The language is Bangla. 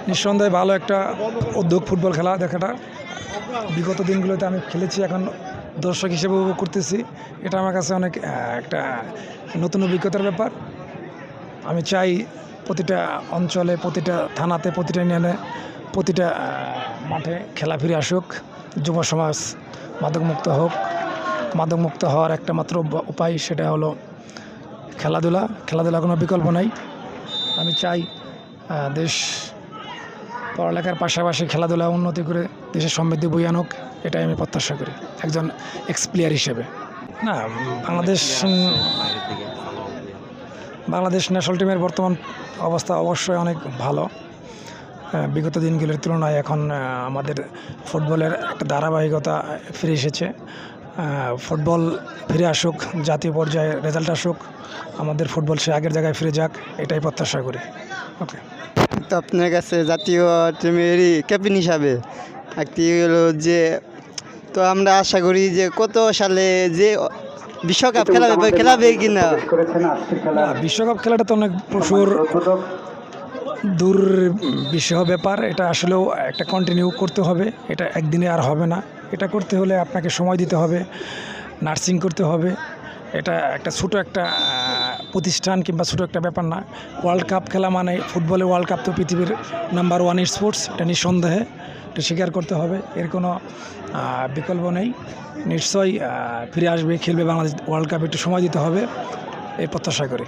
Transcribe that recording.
নিঃসন্দেহে ভালো একটা উদ্যোগ ফুটবল খেলা দেখাটা। বিগত দিনগুলোতে আমি খেলেছি, এখন দর্শক হিসেবে উপভোগ করতেছি। এটা আমার কাছে অনেক একটা নতুন অভিজ্ঞতার ব্যাপার। আমি চাই প্রতিটা অঞ্চলে, প্রতিটা থানাতে, প্রতিটা ইউনিয়নে, প্রতিটা মাঠে খেলা ফিরে আসুক। যুব সমাজ মাদকমুক্ত হোক। মাদকমুক্ত হওয়ার একটা মাত্র উপায়, সেটা হলো খেলাধুলা। খেলাধুলা কোনো বিকল্প নাই। আমি চাই দেশ পড়ালেখার পাশাপাশি খেলাধুলা উন্নতি করে দেশের সমৃদ্ধি বই আনুক, এটাই আমি প্রত্যাশা করি একজন এক্স প্লেয়ার হিসেবে। না, বাংলাদেশ ন্যাশনাল টিমের বর্তমান অবস্থা অবশ্যই অনেক ভালো। বিগত দিনগুলোর তুলনায় এখন আমাদের ফুটবলের একটা ধারাবাহিকতা ফিরে এসেছে। ফুটবল ফিরে আসুক, জাতীয় পর্যায়ে রেজাল্ট আসুক, আমাদের ফুটবল সে আগের জায়গায় ফিরে যাক, এটাই প্রত্যাশা করি। ওকে। তো আপনার কাছে জাতীয় টিমেরই ক্যাপ্টেন হিসাবে একটি হলো যে, তো আমরা আশা করি যে কত সালে যে বিশ্বকাপ খেলাবে কিনা। বিশ্বকাপ খেলাটা তো অনেক প্রচুর দূর বিষয় ব্যাপার। এটা আসলেও একটা কন্টিনিউ করতে হবে। এটা একদিনে আর হবে না। এটা করতে হলে আপনাকে সময় দিতে হবে, নার্সিং করতে হবে। এটা একটা ছোটো একটা প্রতিষ্ঠান কিংবা ছোটো একটা ব্যাপার না। ওয়ার্ল্ড কাপ খেলা মানে, ফুটবলে ওয়ার্ল্ড কাপ তো পৃথিবীর নাম্বার 1 স্পোর্টস, এটা নিঃসন্দেহে এটা স্বীকার করতে হবে। এর কোনো বিকল্প নেই। নিশ্চয়ই ফিরে আসবে, খেলবে বাংলাদেশ ওয়ার্ল্ড কাপ। একটু সময় দিতে হবে, এই প্রত্যাশা করি।